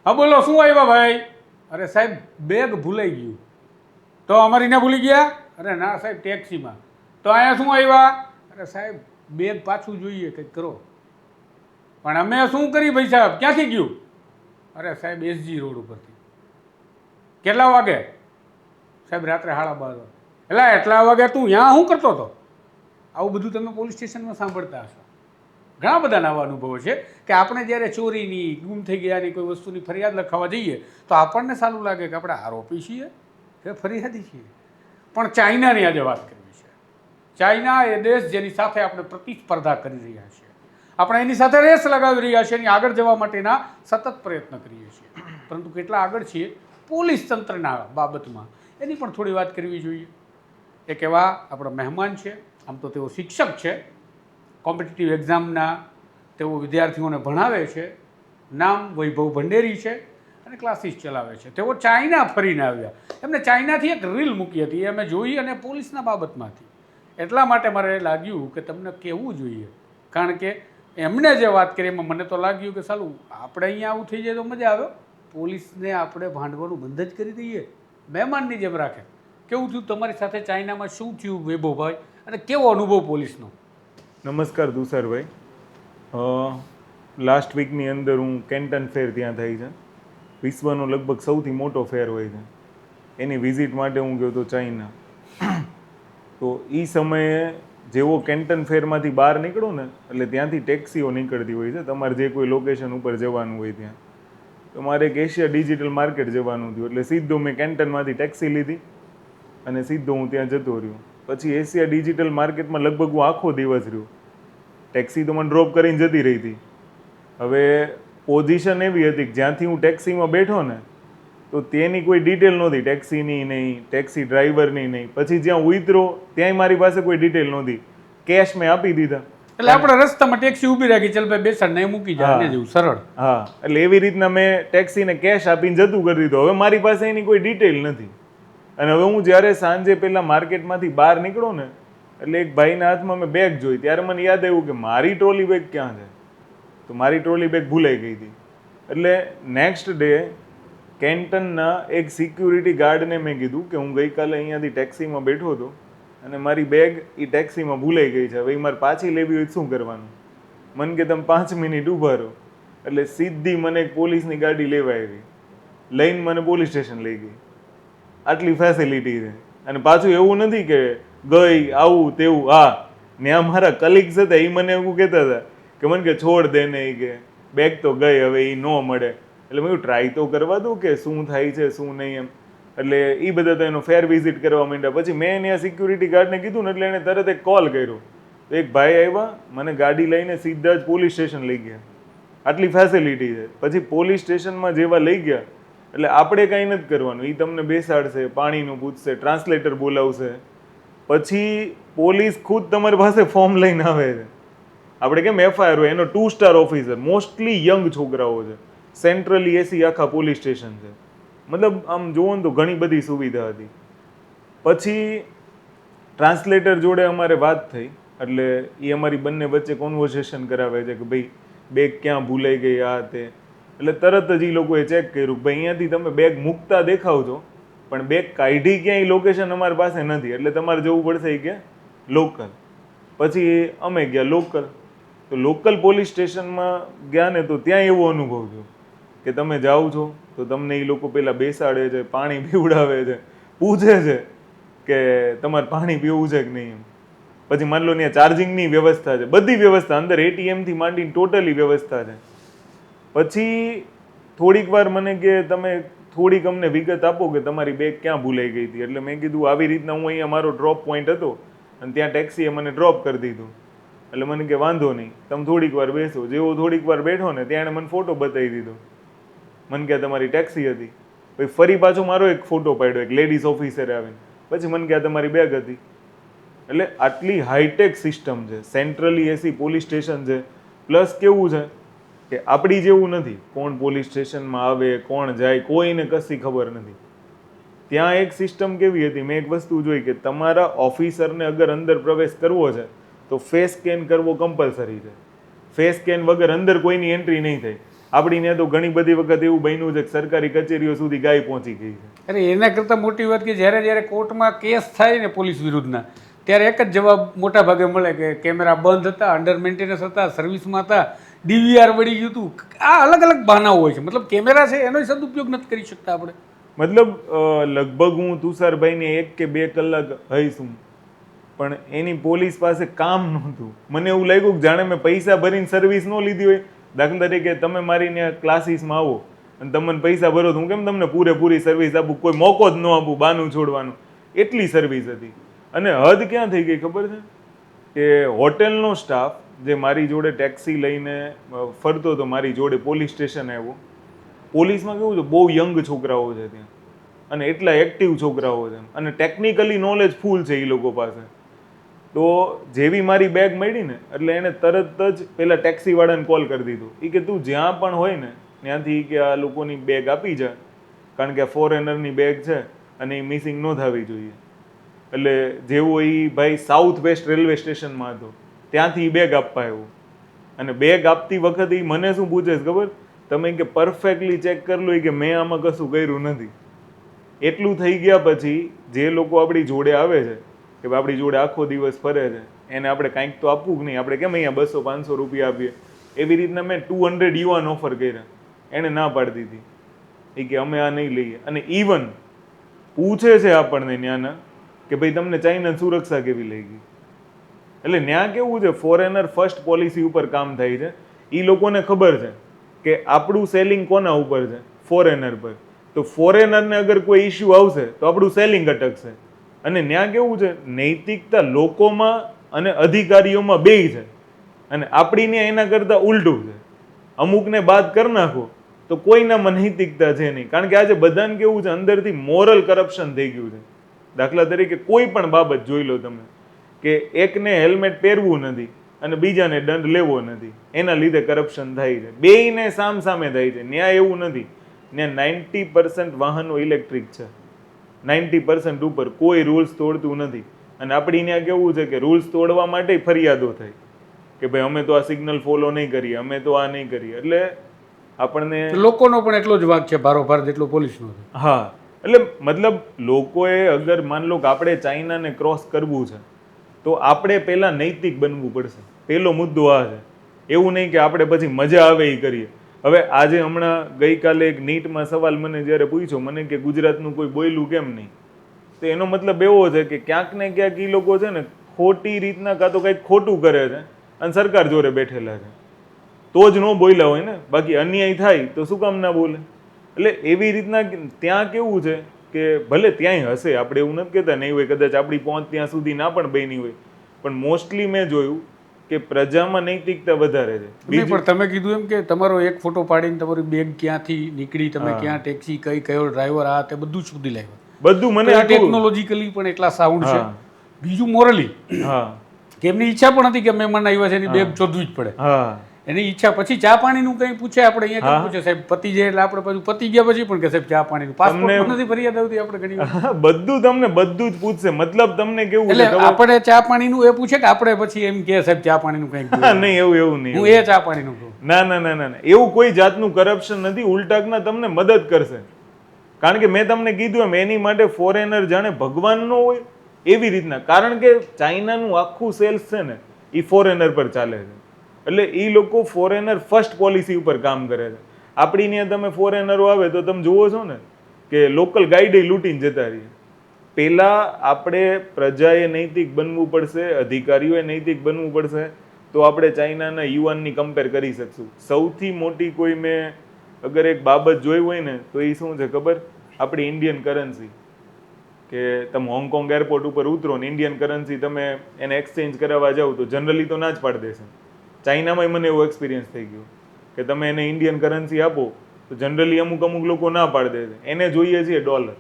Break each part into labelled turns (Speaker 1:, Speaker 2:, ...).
Speaker 1: હા બોલો, શું આવ્યા ભાઈ? અરે સાહેબ, બેગ ભૂલાઈ ગયું. તો અમારીને ભૂલી ગયા? અરે ના સાહેબ, ટેક્સીમાં. તો અહીંયા શું આવ્યા? અરે સાહેબ, બેગ પાછું જોઈએ, કંઈક કરો. પણ અમે શું કરી ભાઈ સાહેબ, ક્યાંથી ગયું? અરે સાહેબ, એસજી રોડ ઉપરથી. કેટલા વાગે? સાહેબ રાત્રે 12:30. એટલે એટલા વાગે તું ત્યાં શું કરતો હતો? આવું બધું તમે પોલીસ સ્ટેશનમાં સાંભળતા હશો. ઘણા બધાના આવા અનુભવો છે કે આપણે જ્યારે ચોરીની, ગુમ થઈ ગયાની કોઈ વસ્તુની ફરિયાદ લખાવવા જઈએ તો આપણને સારું લાગે કે આપણે આરોપી છીએ કે ફરિયાદી છીએ. પણ ચાઇનાની આજે વાત કરવી છે. ચાઇના એ દેશ જેની સાથે આપણે પ્રતિસ્પર્ધા કરી રહ્યા છીએ. આપણે એની સાથે રેસ લગાવી રહ્યા છીએ, એની આગળ જવા માટેના સતત પ્રયત્ન કરીએ છીએ. પરંતુ કેટલા આગળ છીએ પોલીસ તંત્રના બાબતમાં, એની પણ થોડી વાત કરવી જોઈએ. એક એવા આપણા મહેમાન છે. આમ તો તેઓ શિક્ષક છે, કોમ્પિટિટિવ એક્ઝામના તેઓ વિદ્યાર્થીઓને ભણાવે છે. નામ વૈભવ ભંડેરી છે અને ક્લાસીસ ચલાવે છે. તેઓ ચાઇના ફરીને આવ્યા. એમને ચાઇનાથી એક રીલ મૂકી હતી, એ અમે જોઈ, અને પોલીસના બાબતમાંથી. એટલા માટે મારે લાગ્યું કે તમને કહેવું જોઈએ, કારણ કે એમને જે વાત કરી એમાં મને તો લાગ્યું કે સાલું આપણે અહીંયા આવું થઈ જાય તો મજા આવે. પોલીસને આપણે ભાંડવાનું બંધ જ કરી દઈએ, મહેમાનની જેમ રાખે. કેવું થયું તમારી સાથે ચાઇનામાં? શું થયું વૈભવભાઈ, અને કેવો અનુભવ પોલીસનો?
Speaker 2: નમસ્કાર તુષારભાઈ. લાસ્ટ વીકની અંદર હું કેન્ટન ફેર ત્યાં થઈ છે. વિશ્વનો લગભગ સૌથી મોટો ફેર હોય છે. એની વિઝિટ માટે હું ગયો હતો ચાઇના. તો એ સમયે જેવો કેન્ટન ફેરમાંથી બહાર નીકળો ને, એટલે ત્યાંથી ટેક્સીઓ નીકળતી હોય છે તમારે જે કોઈ લોકેશન ઉપર જવાનું હોય ત્યાં. તો મારે એક એશિયા ડિજિટલ માર્કેટ જવાનું થયું, એટલે સીધો મેં કેન્ટનમાંથી ટેક્સી લીધી અને સીધો હું ત્યાં જતો રહ્યો. પછી એશિયા ડિજિટલ માર્કેટમાં લગભગ હું આખો દિવસ રહ્યો. ટેક્સી તો મને ડ્રોપ કરીને જતી રહી હતી. હવે પોઝિશન એવી હતી કે જ્યાંથી હું ટેક્સીમાં બેઠો ને, તો તેની કોઈ ડિટેલ નહોતી, ટેક્સીની નહીં, ટેક્સી ડ્રાઈવરની નહીં. પછી જ્યાં ઉતરો ત્યાંય મારી પાસે કોઈ ડિટેલ નહોતી. કેશ મેં આપી દીધા.
Speaker 1: એટલે આપણે રસ્તામાં ટેક્સી ઊભી રાખી, ચાલ ભાઈ બેસાડ ને મૂકી જાય, જેવું સરળ.
Speaker 2: હા, એટલે એવી રીતના મેં ટેક્સીને કેશ આપીને જતું કરી દીધું. હવે મારી પાસે એની કોઈ ડિટેલ નથી. અને હવે હું જ્યારે સાંજે પહેલાં માર્કેટમાંથી બહાર નીકળો ને, એટલે એક ભાઈના હાથમાં મેં બેગ જોઈ, ત્યારે મને યાદ આવ્યું કે મારી ટ્રોલી બેગ ક્યાં છે. તો મારી ટ્રોલી બેગ ભૂલાઈ ગઈ હતી. એટલે નેક્સ્ટ ડે કેન્ટનના એક સિક્યુરિટી ગાર્ડને મેં કીધું કે હું ગઈકાલે અહીંયાથી ટેક્સીમાં બેઠો હતો અને મારી બેગ એ ટેક્સીમાં ભૂલાઈ ગઈ છે, હવે એ મારે પાછી લેવી હોય શું કરવાનું? મને કે તમે 5 મિનિટ ઊભા રહો. એટલે સીધી મને એક પોલીસની ગાડી લેવા આવી, લઈને મને પોલીસ સ્ટેશન લઈ ગઈ. આટલી ફેસિલિટી છે. અને પાછું એવું નથી કે ગઈ આવું તેવું. હા, ત્યાં મારા કલીગ્સ હતા, એ મને એવું કહેતા હતા કે મને કે છોડ દે ને, કે બેગ તો ગઈ, હવે એ ન મળે. એટલે મેં ટ્રાય તો કરવા દઉં કે શું થાય છે શું નહીં એમ. એટલે એ બધા તો એનો ફેર વિઝિટ કરવા માંડ્યા. પછી મેં ત્યાં સિક્યુરિટી ગાર્ડને કીધું ને, એટલે એને તરત એક કોલ કર્યો. તો એક ભાઈ આવ્યા, મને ગાડી લઈને સીધા જ પોલીસ સ્ટેશન લઈ ગયા. આટલી ફેસિલિટી છે. પછી પોલીસ સ્ટેશનમાં જેવા લઈ ગયા, એટલે આપણે કાંઈ નથી કરવાનું. એ તમને બેસાડશે, પાણીનું પૂછશે, ટ્રાન્સલેટર બોલાવશે. પછી પોલીસ ખુદ તમારી પાસે ફોર્મ લઈને આવે છે. આપણે કેમ એફઆઈઆર હોય, એનો 2 સ્ટાર ઓફિસર, મોસ્ટલી યંગ છોકરાઓ છે. સેન્ટ્રલી એસી આખા પોલીસ સ્ટેશન છે. મતલબ આમ જોવો ને તો ઘણી બધી સુવિધા હતી. પછી ટ્રાન્સલેટર જોડે અમારે વાત થઈ, એટલે એ અમારી બંને વચ્ચે કોન્વર્સેશન કરાવે છે કે ભાઈ બેગ ક્યાં ભૂલાઈ ગઈ, આ તે. એટલે તરત જ એ લોકોએ ચેક કર્યું કે ભાઈ અહીંયાથી તમે બેગ મૂકતા દેખાવ છો, પણ બેગ કાઢી ક્યાંય લોકેશન અમારી પાસે નથી, એટલે તમારે જવું પડશે કે લોકલ. પછી અમે ગયા લોકલ. તો લોકલ પોલીસ સ્ટેશનમાં ગયા ને, તો ત્યાં એવો અનુભવ થયો કે તમે જાઓ છો તો તમને એ લોકો પહેલાં બેસાડે છે, પાણી પીવડાવે છે, પૂછે છે કે તમારે પાણી પીવું છે કે નહીં એમ. પછી માની લો ત્યાં ચાર્જિંગની વ્યવસ્થા છે, બધી વ્યવસ્થા અંદર, એટીએમથી માંડીને ટોટલી વ્યવસ્થા છે. પછી થોડીક વાર મને કે તમે થોડીક અમને વિગત આપો કે તમારી બેગ ક્યાં ભૂલાઈ ગઈ હતી. એટલે મેં કીધું આવી રીતના હું અહીંયા મારો ડ્રોપ પોઈન્ટ હતો અને ત્યાં ટેક્સીએ મને ડ્રોપ કરી દીધું. એટલે મને કે વાંધો નહીં, તમે થોડીક વાર બેસો. જેવો થોડીક વાર બેઠો ને, ત્યાં મને ફોટો બતાવી દીધો. મને કે તમારી ટેક્સી હતી. પછી ફરી પાછો મારો એક ફોટો પાડ્યો એક લેડીઝ ઓફિસરે આવીને. પછી મને કે તમારી બેગ હતી. એટલે આટલી હાઈટેક સિસ્ટમ છે, સેન્ટ્રલી એસી પોલીસ સ્ટેશન છે. પ્લસ કેવું છે કે આપણી જેવું નથી, કોણ પોલીસ સ્ટેશનમાં આવે, કોણ જાય, કોઈને કશી ખબર નથી. ત્યાં એક સિસ્ટમ કેવી હતી, મેં એક વસ્તુ જોઈ કે તમારા ઓફિસરને અગર અંદર પ્રવેશ કરવો છે, તો ફેસ સ્કેન કરવો કમ્પલસરી છે. ફેસ સ્કેન વગર અંદર કોઈની એન્ટ્રી નહીં થાય. આપણી ત્યાં તો ઘણી બધી વખત એવું બન્યું છે કે સરકારી કચેરીઓ સુધી ગાય પહોંચી ગઈ છે.
Speaker 1: અરે એના કરતાં મોટી વાત કે જ્યારે કોર્ટમાં કેસ થાય ને પોલીસ વિરુદ્ધના, ત્યારે એક જ જવાબ મોટા ભાગે મળે કે કેમેરા બંધ હતા, અંડર મેન્ટેનન્સ હતા, સર્વિસમાં હતા, ડીવીઆર વળી ગયું હતું. આ અલગ અલગ બહાનાઓ હોય છે. મતલબ કેમેરા છે એનો સદુપયોગ નથી કરી શકતા આપણે.
Speaker 2: મતલબ લગભગ હું તુષારભાઈને 1 કે 2 કલાક હઈશું, પણ એની પોલીસ પાસે કામ નહોતું. મને એવું લાગ્યું કે જાણે મેં પૈસા ભરીને સર્વિસ ન લીધી હોય. દાખલા તરીકે તમે મારી ત્યાં ક્લાસીસમાં આવો અને તમને પૈસા ભરો તો હું કેમ તમને પૂરેપૂરી સર્વિસ આપું, કોઈ મોકો જ ન આપું બાનું છોડવાનું, એટલી સર્વિસ હતી. અને હદ ક્યાં થઈ ગઈ ખબર છે કે હોટેલનો સ્ટાફ જે મારી જોડે ટેક્સી લઈને ફરતો હતો, મારી જોડે પોલીસ સ્ટેશન આવ્યો. પોલીસમાં કેવું છે, બહુ યંગ છોકરાઓ છે ત્યાં, અને એટલા એક્ટિવ છોકરાઓ છે, અને ટેકનિકલી નોલેજ ફૂલ છે એ લોકો પાસે. તો જેવી મારી બેગ મળી ને એટલે એને તરત જ પેલા ટેક્સીવાળાને કોલ કરી દીધો. એ કે તું જ્યાં પણ હોય ને ત્યાંથી કે આ લોકોની બેગ આપી જા, કારણ કે ફોરેનરની બેગ છે અને એ મિસિંગ ન થવી જોઈએ. એટલે જેવો એ ભાઈ સાઉથ વેસ્ટ રેલવે સ્ટેશનમાં હતો ત્યાંથી એ બેગ આપવા આવ્યો. અને બેગ આપતી વખતે એ મને શું પૂછે છે ખબર, તમે કે પરફેક્ટલી ચેક કરી લો કે મેં આમાં કશું કર્યું નથી. એટલું થઈ ગયા પછી જે લોકો આપણી જોડે આવે છે કે આપણી જોડે આખો દિવસ ફરે છે એને આપણે કાંઈક તો આપવું કે નહીં. આપણે કેમ અહીંયા 200-500 રૂપિયા આપીએ, એવી રીતના મેં 200 યુવાન ઓફર કર્યા. એણે ના પાડી દીધી. એ કે અમે આ નહીં લઈએ. અને ઇવન પૂછે છે આપણને ત્યાંના કે ભાઈ તમને ચાઇના સુરક્ષા કેવી લાગી. એટલે ત્યાં કેવું છે, ફોરેનર ફર્સ્ટ પોલિસી ઉપર કામ થાય છે. એ લોકોને ખબર છે કે આપણું સેલિંગ કોના ઉપર છે, ફોરેનર પર. તો ફોરેનરને અગર કોઈ ઇસ્યુ આવશે તો આપણું સેલિંગ અટકશે. અને ત્યાં કેવું છે, નૈતિકતા લોકોમાં અને અધિકારીઓમાં બેય છે, અને આપણી ત્યાં એના કરતાં ઉલટું છે. અમુકને બાદ કરી નાખો તો કોઈનામાં નૈતિકતા છે નહીં. કારણ કે આજે બધાને કેવું છે, અંદરથી મોરલ કરપ્શન થઈ ગયું છે. દાખલા તરીકે કોઈ પણ બાબત જોઈ લો તમે, કે એકને હેલ્મેટ પહેરવું નથી અને બીજાને દંડ લેવો નથી, એના લીધે કરપ્શન થાય છે. બેયને સામસામે થાય છે. ન્યાય એવું નથી. ત્યાં 90% વાહનો ઇલેક્ટ્રિક છે, 90% ઉપર કોઈ રૂલ્સ તોડતું નથી. અને આપણી ત્યાં કેવું છે કે રૂલ્સ તોડવા માટે ફરિયાદો થાય કે ભાઈ અમે તો આ સિગ્નલ ફોલો નહીં કરીએ, અમે તો આ નહીં કરીએ. એટલે આપણને
Speaker 1: લોકોનો પણ એટલો જ વાંક છે ભારોભાર જેટલો પોલીસનો છે.
Speaker 2: હા, એટલે મતલબ લોકોએ અગર માન લો કે આપણે ચાઇનાને ક્રોસ કરવું છે તો આપણે પહેલા નૈતિક બનવું પડશે. પહેલો મુદ્દો આ છે. એવું નહીં કે આપણે પછી મજા આવે એ કરીએ. હવે આજે હમણાં ગઈકાલે એક નીટમાં સવાલ મને જ્યારે પૂછ્યો, મને કે ગુજરાતનું કોઈ બોલ્યું કેમ નહીં, તો એનો મતલબ એવો છે કે ક્યાંક ને ક્યાંક એ લોકો છે ને ખોટી રીતના કાં તો કંઈક ખોટું કરે છે અને સરકાર જોડે બેઠેલા છે, તો જ ન બોલ્યા હોય ને. બાકી અન્યાય થાય તો શું કામ ના બોલે. એટલે એવી રીતના ત્યાં કેવું છે કે ભલે ત્યાંય હશે, આપણે એવું નથી કહેતા નહીં હોય, કદાચ આપણી પહોંચ ત્યાં સુધી ના પણ બની હોય, પણ મોસ્ટલી મેં જોયું કે પ્રજામાં નૈતિકતા વધારે છે.
Speaker 1: પણ તમે કીધું એમ કે તમારો એક ફોટો પાડીને તમારી બેગ ક્યાંથી નીકળી, તમે ક્યાં ટેક્સી કયો ડ્રાઈવર, આ તે બધું જ શોધી લાવ્યા.
Speaker 2: બધું મને
Speaker 1: ટેકનોલોજીકલી પણ એટલા સાઉન્ડ છે. બીજું મોરલી, કે એમની ઈચ્છા પણ હતી કે મહેમાન આવ્યા છે એની બેગ શોધવી જ પડે. એની ઈચ્છા પછી ચા પાણીનું કંઈ પૂછે આપણે અહીંયા કેમ પૂછે સાહેબ પતી જાય એટલે આપણે પછી પતી ગયા પછી પણ કે સાહેબ ચા પાણીનું પાસપોર્ટ નથી ફરિયાદ આવતી આપણે ઘણી
Speaker 2: બધું તમને બધું જ પૂછશે. મતલબ તમને કેવું
Speaker 1: એટલે આપણે ચા પાણીનું એ પૂછે કે આપણે પછી એમ કે સાહેબ ચા પાણીનું કંઈક
Speaker 2: નહીં, એવું નહીં.
Speaker 1: હું એ ચા પાણીનું કહું.
Speaker 2: ના ના ના ના, એવું કોઈ જાતનું કરપ્શન નથી. ઉલટાકના તમને મદદ કરશે. કારણ કે મેં તમને કીધું એમ, એની માટે ફોરેનર જાણે ભગવાન ન હોય એવી રીતના. કારણ કે ચાઇનાનું આખું સેલ્સ છે ને એ ફોરેનર પર ચાલે છે. એટલે એ લોકો ફોરેનર ફર્સ્ટ પોલિસી ઉપર કામ કરે છે. આપણી ત્યાં તમે ફોરેનરો આવે તો તમે જુઓ છો ને કે લોકલ ગાઈડે લૂંટીને જતા રહીએ. પહેલાં આપણે પ્રજાએ નૈતિક બનવું પડશે, અધિકારીઓએ નૈતિક બનવું પડશે, તો આપણે ચાઇનાના યુવાનની કમ્પેર કરી શકશું. સૌથી મોટી કોઈ મેં અગર એક બાબત જોઈ હોય ને તો એ શું છે ખબર, આપણી ઇન્ડિયન કરન્સી. કે તમે હોંગકોંગ એરપોર્ટ ઉપર ઉતરો ને ઇન્ડિયન કરન્સી તમે એને એક્સચેન્જ કરાવવા જાઓ તો જનરલી તો ના જ પાડી દેશે. ચાઇનામાં મને એવો એક્સપિરિયન્સ થઈ ગયો કે તમે એને ઇન્ડિયન કરન્સી આપો તો જનરલી અમુક લોકો ના પાડી દે છે. એને જોઈએ છીએ ડોલર,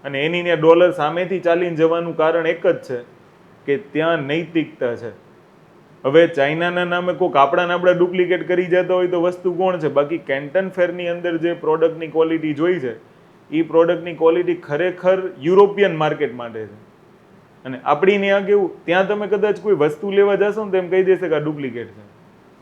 Speaker 2: અને એની ત્યાં ડોલર સામેથી ચાલીને જવાનું કારણ એક જ છે કે ત્યાં નૈતિકતા છે. હવે ચાઇનાના નામે કોઈક આપણા ડુપ્લિકેટ કરી જતા હોય તો વસ્તુ કોણ છે? બાકી કેન્ટન ફેરની અંદર જે પ્રોડક્ટની ક્વોલિટી જોઈ છે એ પ્રોડક્ટની ક્વોલિટી ખરેખર યુરોપિયન માર્કેટ માટે છે. અને આપણી ત્યાં કેવું, ત્યાં તમે કદાચ કોઈ વસ્તુ લેવા જશો ને તો એમ કહી દેશે કે આ ડુપ્લિકેટ છે.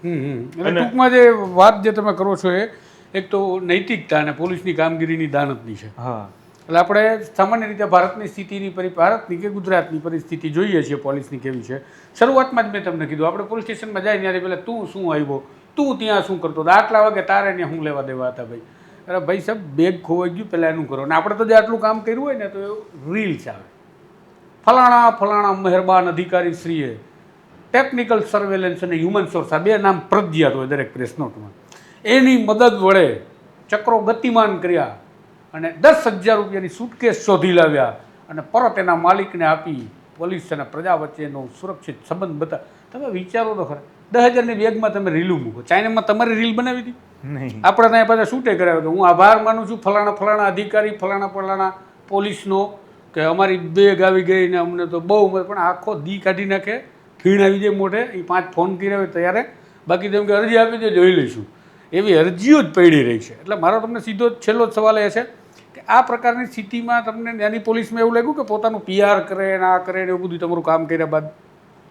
Speaker 1: એટલે ટૂંકમાં જે વાત જે તમે કરો છો એ એક તો નૈતિકતા અને પોલીસની કામગીરીની દાનતની છે.
Speaker 2: હા,
Speaker 1: એટલે આપણે સામાન્ય રીતે ભારતની સ્થિતિની ભારતની કે ગુજરાતની પરિસ્થિતિ જોઈએ છીએ પોલીસની કેવી છે. શરૂઆતમાં જ મેં તમને કીધું, આપણે પોલીસ સ્ટેશનમાં જાય ત્યારે પહેલાં તું શું આવ્યો, તું ત્યાં શું કરતો હતો, આટલા વાગે તારે ત્યાં શું લેવા દેવા હતા ભાઈ. અરે ભાઈ સાહેબ, બેગ ખોવાઈ ગયું પહેલાં એનું કરો. અને આપણે તો જે આટલું કામ કર્યું હોય ને તો રીલ્સ આવે, ફલાણા ફલાણા મહેરબાન અધિકારી શ્રીએ ટેકનિકલ સર્વેલન્સ અને હ્યુમન સોર્સ, આ બે નામ પ્રજ્ઞાત હોય દરેક પ્રેસ નોટમાં, એની મદદ વડે ચક્રો ગતિમાન કર્યા અને 10,000 રૂપિયાની સુટકેસ શોધી લાવ્યા અને પરત એના માલિકને આપી પોલીસ અને પ્રજા વચ્ચેનો સુરક્ષિત સંબંધ બતા. તમે વિચારો તો ખરા, 10,000ની બેગમાં તમે રીલું મૂકો. ચાઇનામાં તમારી રીલ બનાવી હતી
Speaker 2: નહીં,
Speaker 1: આપણે ત્યાં પાછા શૂટે કરાવ્યો કે હું આભાર માનું છું ફલાણા ફલાણા અધિકારી ફલાણા ફલાણા પોલીસનો કે અમારી બેગ આવી ગઈ ને અમને તો બહુ, પણ આખો દી કાઢી નાખે, ફીણ આવી જાય મોઢે. એ 5 ફોન કર્યા હોય ત્યારે, બાકી તેમ કે અરજી આપી દે જોઈ લઈશું, એવી અરજીઓ જ પડી રહી છે. એટલે મારો તમને સીધો છેલ્લો જ સવાલ એ છે કે આ પ્રકારની સ્થિતિમાં તમને ત્યાંની પોલીસમાં એવું લાગ્યું કે પોતાનું PR કરે ને આ કરે ને એવું બધું તમારું કામ કર્યા બાદ?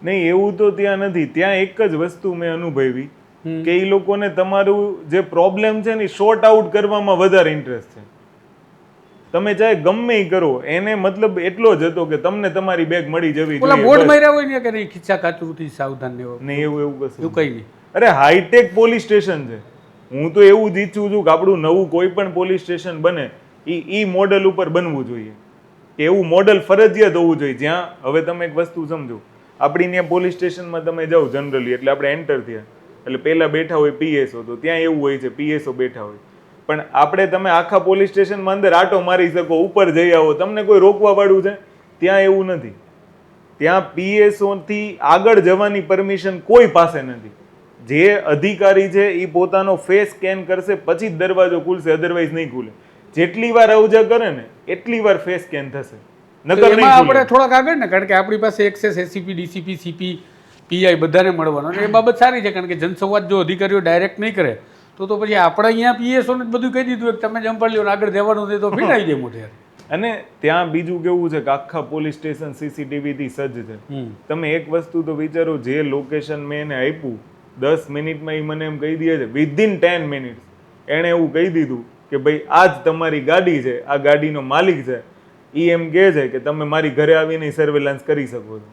Speaker 2: નહીં, એવું તો ત્યાં નથી. ત્યાં એક જ વસ્તુ મેં અનુભવી કે એ લોકોને તમારું જે પ્રોબ્લેમ છે ને શોર્ટ આઉટ કરવામાં વધારે ઇન્ટરેસ્ટ છે. તમે ચાહે ગમે એ કરો, એને મતલબ એટલો જ હતો કે તમને તમારી બેગ મળી જવી
Speaker 1: ઓલા બોર્ડ માર્યા હોય ને કે નહીં, ખિસ્સા કાચુથી સાવધાન ને
Speaker 2: નહીં, એવું કશું
Speaker 1: એવું કંઈ નહીં.
Speaker 2: અરે હાઈટેક પોલીસ સ્ટેશન છે. હું તો એવું જ ઈચ્છું છું કે આપણું નવું કોઈ પણ પોલીસ સ્ટેશન બને ઈ મોડલ ઉપર બનવું જોઈએ. એવું મોડલ ફરજિયાત હોવું જોઈએ જ્યાં, હવે તમે એક વસ્તુ સમજો, આપણી ત્યાં પોલીસ સ્ટેશનમાં તમે જાઓ જનરલી, એટલે આપણે એન્ટર થયા એટલે પહેલા બેઠા હોય PSO, તો ત્યાં એવું હોય છે PSO બેઠા હોય. પણ આપણે તમે આખા પોલીસ સ્ટેશનમાં અંદર આટો મારી શકો, ઉપર જઈ આવો, તમને કોઈ રોકવા વાળું છે? ત્યાં એવું નથી. ત્યાં PSO થી આગળ જવાની પરમિશન કોઈ પાસે નથી. જે અધિકારી છે એ પોતાનો ફેસ સ્કેન કરશે પછી જ દરવાજો ખુલશે, અધરવાઇઝ નહીં ખુલે. જેટલી વાર અવજા કરે ને એટલી વાર ફેસ સ્કેન થશે, નકર નહીં.
Speaker 1: આપણે થોડાક આગળ ને, કારણ કે આપણી પાસે access SCP DCP CP PI બધાને મળવાનો, એ બાબત સારી છે. કારણ કે જનસંવાદ જો અધિકારીઓ ડાયરેક્ટ નહીં કરે તો પછી આપણે અહીંયા PSO ને બધું કહી દીધું કે તમે જંપાડ લ્યો આગળ જવાનું છે તો ફીટ આવી જાય મોઢે.
Speaker 2: અને ત્યાં બીજું કેવું છે કે આખા પોલીસ સ્ટેશન CCTV થી સજ્જ છે. તમે એક વસ્તુ તો વિચારો, જે લોકેશન મેં એને આપ્યું 10 મિનિટમાં એ મને એમ કહી દે છે, વિધિન 10 મિનિટ્સ એણે એવું કહી દીધું કે ભાઈ આ જ તમારી ગાડી છે, આ ગાડીનો માલિક છે. એ એમ કહે છે કે તમે મારી ઘરે આવીને સર્વેલન્સ કરી શકો છો.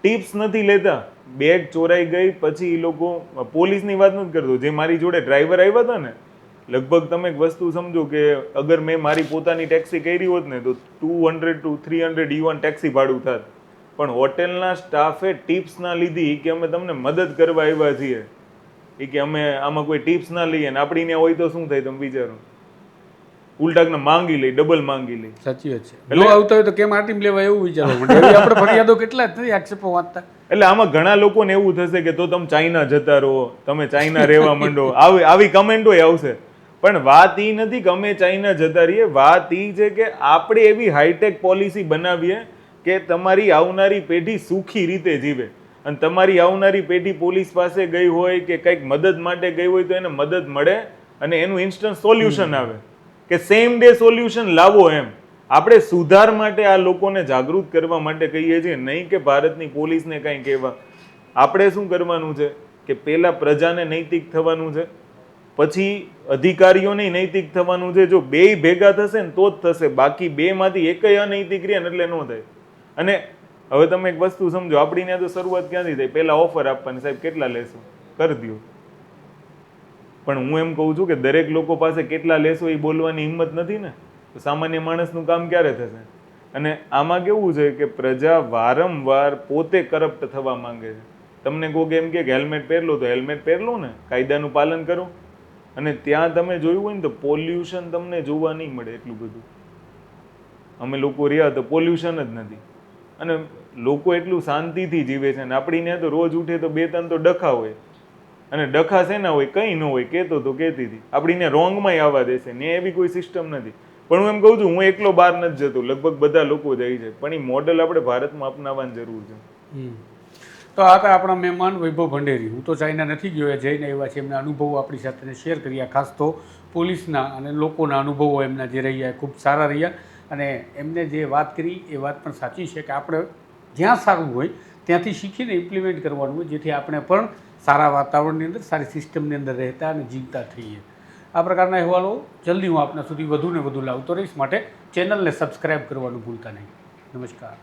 Speaker 2: ટિપ્સ નથી લેતા. બેગ ચોરાઈ ગઈ પછી એ લોકો પોલીસની વાત નથી કરતો, જે મારી જોડે ડ્રાઈવર આવ્યા હતા ને, લગભગ તમે એક વસ્તુ સમજો કે અગર મેં મારી પોતાની ટેક્સી કરી હોત ને તો 200 to 300 યુવાન ટેક્સી ભાડું થાત. પણ હોટેલના સ્ટાફે ટિપ્સ ના લીધી કે અમે તમને મદદ કરવા આવ્યા છીએ, એ કે અમે આમાં કોઈ ટિપ્સ ના લઈએ ને આપણી ત્યાં હોય તો શું થાય તમે વિચારો, ઉલટાને માંગી લઈ, ડબલ માંગી લઈ.
Speaker 1: સાચી વાત છે. જો આવતા હોય તો કેમ આટીમ લેવા એવું વિચારવા માંડે. એવી આપણે ફરિયાદો કેટલા જ નથી આક્ષેપો વાંચતા.
Speaker 2: એટલે આમાં ઘણા લોકોને એવું થશે કે તો તમે ચાઇના જતા રહો, તમે ચાઇના રહેવા માંડો, આવી કમેન્ટો આવશે. પણ વાત એ નથી કે અમે ચાઇના જતા રહીએ, વાત એ છે કે આપણે એવી હાઈટેક પોલિસી બનાવીએ કે તમારી આવનારી પેઢી સુખી રીતે જીવે. અને તમારી આવનારી પેઢી પોલીસ પાસે ગઈ હોય કે કંઈક મદદ માટે ગઈ હોય તો એને મદદ મળે અને એનું ઇન્સ્ટન્ટ સોલ્યુશન આવે, કે સેમ ડે સોલ્યુશન લાવો. એમ આપણે સુધાર માટે આ લોકોને જાગૃત કરવા માટે કહીએ છીએ, નહીં કે ભારતની પોલીસને કંઈ કહેવા. આપણે શું કરવાનું છે કે પહેલા પ્રજાને નૈતિક થવાનું છે, પછી અધિકારીઓને નૈતિક થવાનું છે. જો બેય ભેગા થશે ને તો જ થશે, બાકી બેમાંથી એકય અનૈતિક રહે ને એટલે ન થાય. અને હવે તમે એક વસ્તુ સમજો, આપણી ત્યાં તો શરૂઆત ક્યાંથી થાય, પહેલા ઓફર આપવાની, સાહેબ કેટલા લેશો કરી દો. પણ હું એમ કહું છું કે દરેક લોકો પાસે કેટલા લેશો એ બોલવાની હિંમત નથી ને, તો સામાન્ય માણસનું કામ ક્યારે થશે? અને આમાં કેવું છે કે પ્રજા વારંવાર પોતે કરપ્ટ થવા માંગે છે. તમને કોઈક એમ કે હેલ્મેટ પહેરલો તો હેલ્મેટ પહેરલો ને, કાયદાનું પાલન કરો. અને ત્યાં તમે જોયું હોય ને તો પોલ્યુશન તમને જોવા નહીં મળે એટલું બધું. અમે લોકો રહ્યા તો પોલ્યુશન જ નથી, અને લોકો એટલું શાંતિથી જીવે છે. અને આપણી ત્યાં તો રોજ ઉઠે તો 2-3 તો ડખા હોય, અને ડખા શેના હોય, કંઈ ન હોય, કહેતો તો કહેતી હતી. આપણી ત્યાં રોંગમાંય આવવા દેશે ને, એવી કોઈ સિસ્ટમ નથી. પણ હું એમ કહું છું, હું એકલો બહાર નથી જતો, લગભગ બધા લોકો જાય છે. પણ એ મોડલ આપણે ભારતમાં અપનાવવાની જરૂર છે.
Speaker 1: તો આ હતા આપણા મહેમાન વૈભવ ભંડેરી. હું તો ચાઇના નથી ગયો, એ જઈને આવ્યા છે, એમના અનુભવો આપણી સાથે શેર કર્યા. ખાસ તો પોલીસના અને લોકોના અનુભવો એમના જે રહ્યા એ ખૂબ સારા રહ્યા. અને એમને જે વાત કરી એ વાત પણ સાચી છે કે આપણે જ્યાં સારું હોય ત્યાંથી શીખીને ઇમ્પ્લિમેન્ટ કરવાનું હોય, જેથી આપણે પણ સારા વાતાવરણની અંદર સારી સિસ્ટમની અંદર રહેતા અને જીવતા થઈએ. આ પ્રકારના અહેવાલો જલ્દી હું આપના સુધી વધુ ને વધુ લાવતો રહીશ. માટે ચેનલને સબસ્ક્રાઈબ કરવાનું ભૂલતા નહીં. નમસ્કાર.